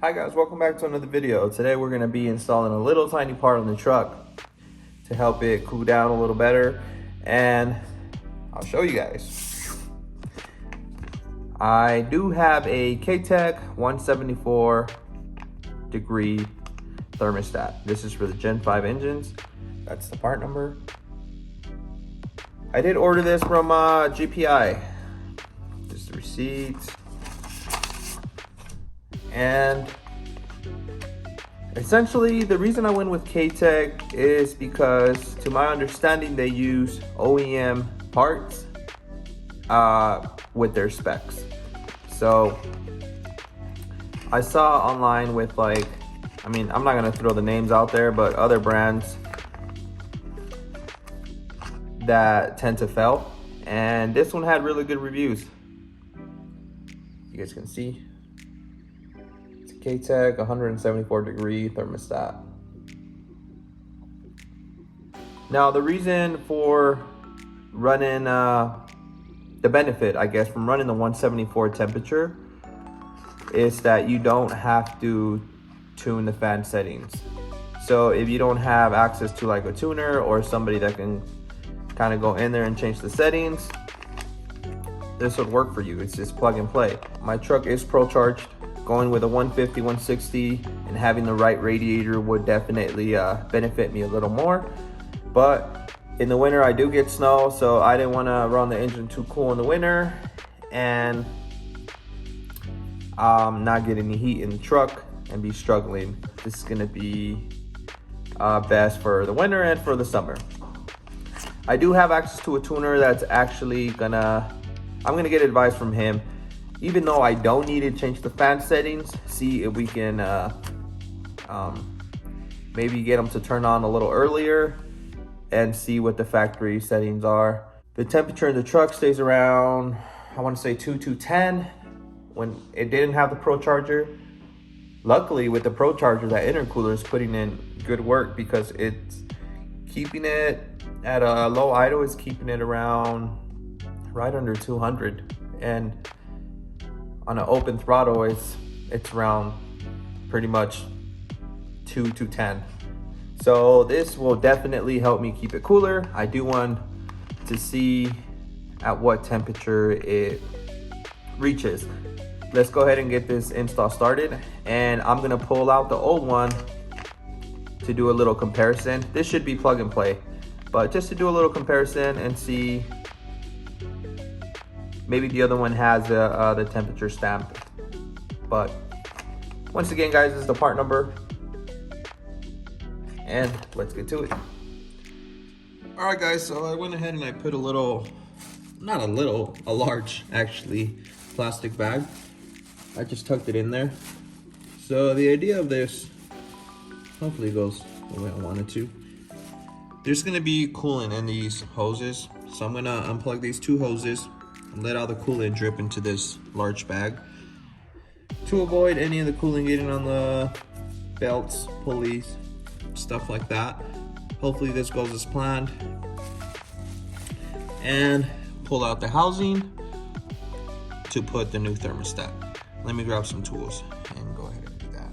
Hi guys, welcome back to another video. Today we're going to be installing a little tiny part on the truck to help it cool down a little better, and I'll show you guys. I do have a Katech 174 degree thermostat. This is for the Gen 5 engines. That's the part number. I did order this from GPI. Just the receipt. And essentially the reason I went with Katech is because, to my understanding, they use OEM parts with their specs. So I saw online with I'm not gonna throw the names out there, but other brands that tend to fail, and this one had really good reviews. You guys can see it's a Katech 174 degree thermostat. Now the reason for running the benefit, I guess, from running the 174 temperature is that you don't have to tune the fan settings. So if you don't have access to like a tuner or somebody that can kind of go in there and change the settings, this would work for you. It's just plug and play. My truck is pro charged. Going with a 150, 160 and having the right radiator would definitely benefit me a little more. But in the winter I do get snow, so I didn't want to run the engine too cool in the winter and not get any heat in the truck and be struggling. This is gonna be best for the winter and for the summer. I do have access to a tuner that's actually I'm gonna get advice from him. Even though I don't need to change the fan settings, see if we can maybe get them to turn on a little earlier and see what the factory settings are. The temperature in the truck stays around, I want to say 210 when it didn't have the Pro Charger. Luckily with the Pro Charger, that intercooler is putting in good work because it's keeping it at a low idle, is keeping it around right under 200, and on an open throttle it's around pretty much 210. So this will definitely help me keep it cooler. I do want to see at what temperature it reaches. Let's go ahead and get this install started, and I'm gonna pull out the old one to do a little comparison. This should be plug and play, but just to do a little comparison and see, maybe the other one has the temperature stamp. But once again guys, this is the part number and let's get to it. All right guys, so I went ahead and I put a large actually plastic bag. I just tucked it in there. So the idea of this, hopefully it goes the way I want it to. There's gonna be coolant in these hoses, so I'm gonna unplug these two hoses and let all the coolant drip into this large bag to avoid any of the coolant getting on the belts, pulleys, stuff like that. Hopefully this goes as planned. And pull out the housing to put the new thermostat. Let me grab some tools and go ahead and do that.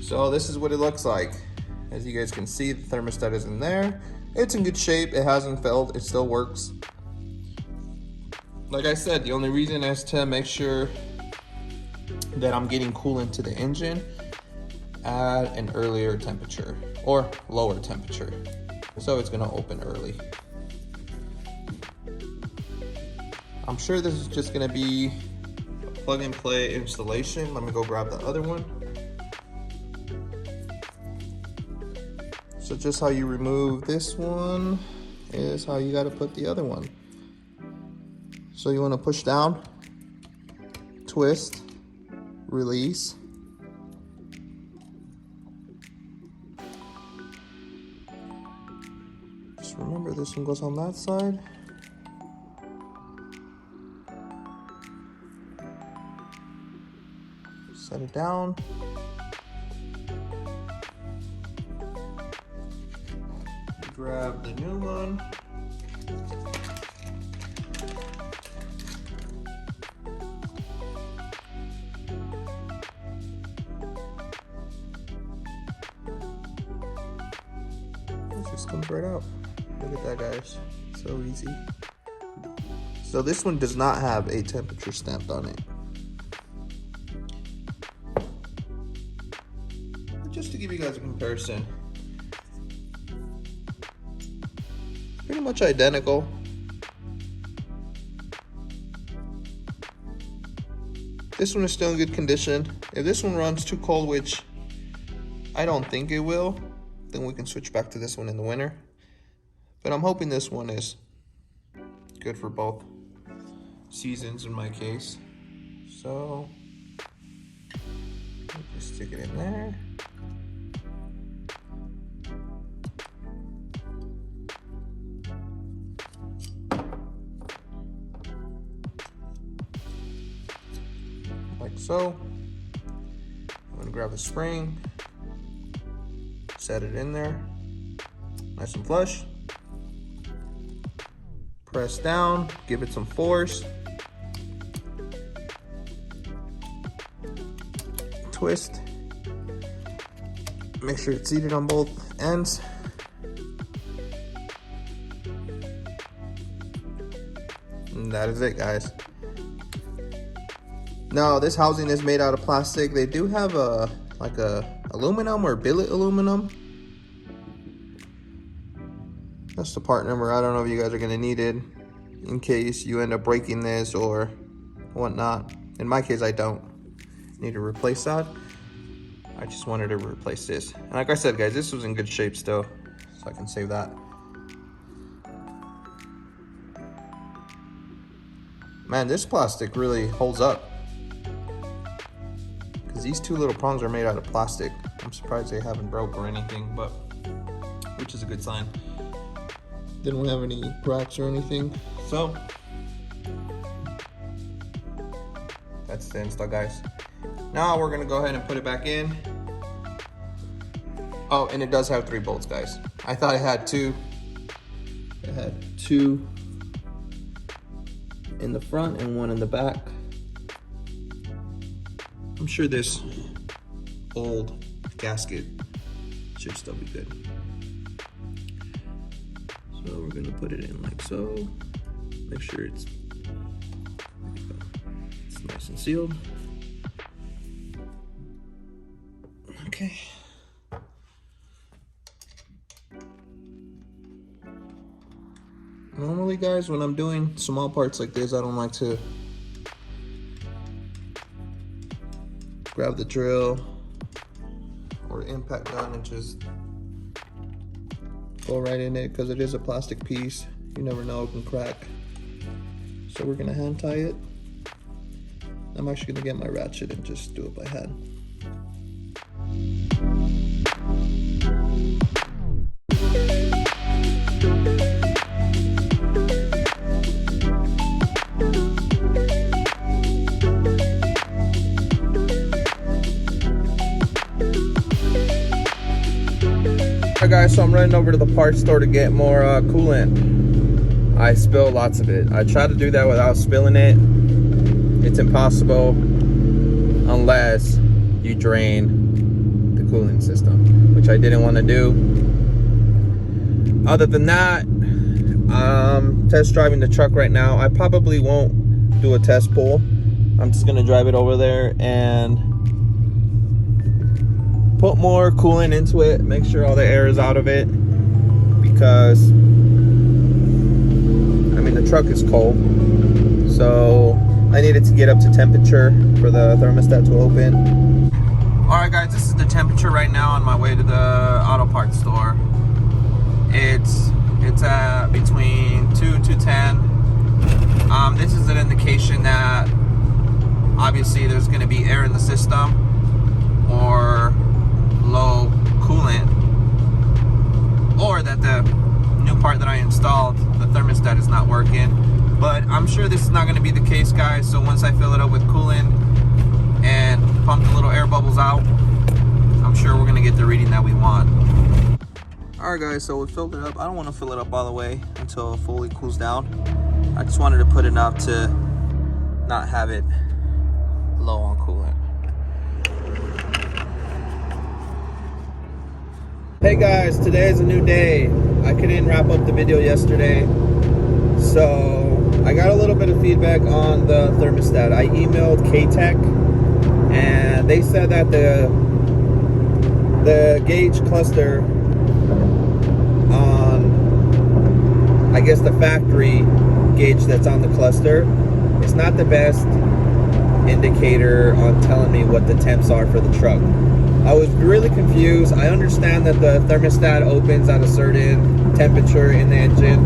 So this is what it looks like. As you guys can see, the thermostat is in there. It's in good shape. It hasn't failed. It still works. Like I said, the only reason is to make sure that I'm getting coolant to the engine at an earlier temperature or lower temperature. so it's gonna open early. I'm sure this is just gonna be a plug and play installation. Let me go grab the other one. So just how you remove this one is how you gotta put the other one. So you wanna push down, twist, release. Just remember this one goes on that side. Set it down. Grab the new one. It just comes right out. Look at that, guys. So easy. So this one does not have a temperature stamped on it. Just to give you guys a comparison, pretty much identical. This one is still in good condition. If this one runs too cold, which I don't think it will, then we can switch back to this one in the winter. But I'm hoping this one is good for both seasons in my case. So just stick it in there. Like so. I'm gonna grab the spring, set it in there, nice and flush. Press down, give it some force. Twist. Make sure it's seated on both ends. And that is it, guys. Now, this housing is made out of plastic. They do have a aluminum or billet aluminum. That's the part number. I don't know if you guys are gonna need it in case you end up breaking this or whatnot. In my case, I don't need to replace that. I just wanted to replace this. And like I said, guys, this was in good shape still, so I can save that. Man, this plastic really holds up. Because these two little prongs are made out of plastic. I'm surprised they haven't broke or anything, but which is a good sign. They don't have any cracks or anything. So that's the install, guys. Now we're gonna go ahead and put it back in. Oh, and it does have 3 bolts, guys. I thought it had 2. It had 2 in the front and 1 in the back. I'm sure this old gasket should still be good. So we're gonna put it in like so. Make sure it's nice and sealed. Okay. Normally, guys, when I'm doing small parts like this, I don't like to grab the drill or impact gun and just go right in it, because it is a plastic piece. You never know, it can crack. So we're gonna hand tie it. I'm actually gonna get my ratchet and just do it by hand. Alright guys, so I'm running over to the parts store to get more coolant. I spill lots of it. I try to do that without spilling it. It's impossible unless you drain the cooling system, which I didn't want to do. Other than that, test driving the truck right now. I probably won't do a test pull. I'm just gonna drive it over there and put more coolant into it, make sure all the air is out of it, because I mean the truck is cold, so I needed to get up to temperature for the thermostat to open. All right, guys, this is the temperature right now on my way to the auto parts store. It's at between 210. This is an indication that obviously there's going to be air in the system or low coolant, or that the new part that I installed, the thermostat, is not working. But I'm sure this is not going to be the case, guys. So once I fill it up with coolant and pump the little air bubbles out, I'm sure we're going to get the reading that we want. All right, guys, so we filled it up. I don't want to fill it up all the way until it fully cools down. I just wanted to put enough to not have it low on coolant. Hey guys, today is a new day. I couldn't wrap up the video yesterday, so I got a little bit of feedback on the thermostat. I emailed Katech, and they said that the gauge cluster on, I guess, the factory gauge that's on the cluster, it's not the best indicator on telling me what the temps are for the truck. I was really confused. I understand that the thermostat opens at a certain temperature in the engine.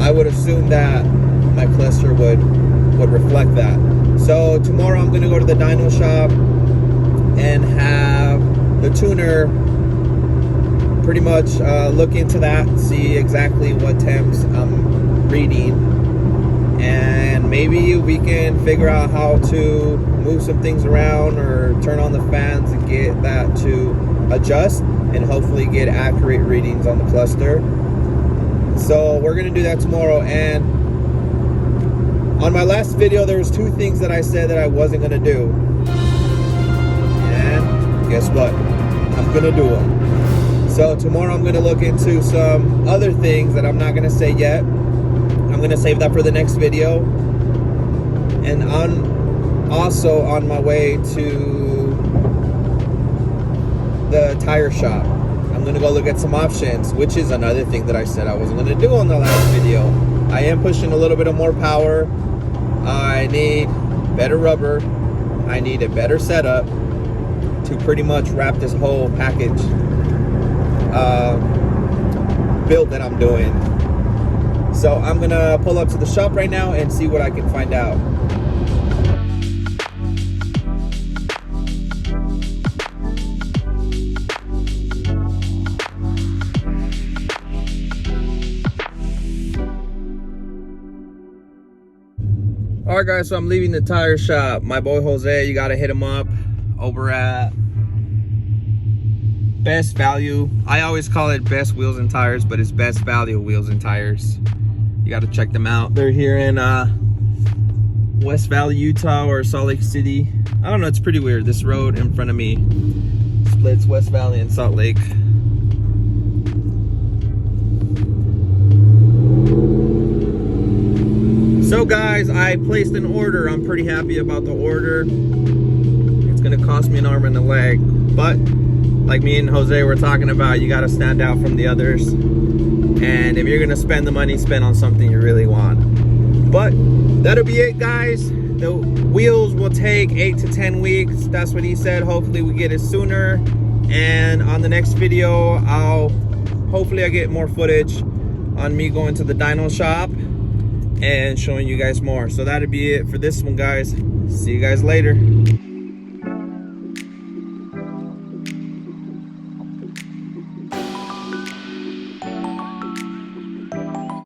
I would assume that my cluster would reflect that. So tomorrow I'm going to go to the dyno shop and have the tuner pretty much look into that, see exactly what temps I'm reading, and maybe we can figure out how to move some things around or turn on the fans and get that to adjust and hopefully get accurate readings on the cluster. So we're gonna do that tomorrow. And on my last video, there was two things that I said that I wasn't gonna do, and guess what? I'm gonna do them. So tomorrow I'm gonna look into some other things that I'm not gonna say yet. I'm gonna save that for the next video. And also on my way to the tire shop, I'm gonna go look at some options, which is another thing that I said I wasn't gonna do on the last video. I am pushing a little bit of more power. I need better rubber. I need a better setup to pretty much wrap this whole package build that I'm doing. So I'm gonna pull up to the shop right now and see what I can find out. All right, guys, so I'm leaving the tire shop. My boy Jose, you gotta hit him up over at Best Value. I always call it Best Wheels and Tires, but it's Best Value Wheels and Tires. You got to check them out. They're here in West Valley, Utah, or Salt Lake City. I don't know, it's pretty weird. This road in front of me splits West Valley and Salt Lake. So guys, I placed an order. I'm pretty happy about the order. It's gonna cost me an arm and a leg, but like me and Jose were talking about, you gotta stand out from the others. And if you're gonna spend the money, spend on something you really want. But that'll be it, guys. The wheels will take 8 to 10 weeks. That's what he said. Hopefully we get it sooner. And on the next video, hopefully I get more footage on me going to the dyno shop and showing you guys more. So that'll be it for this one, guys. See you guys later.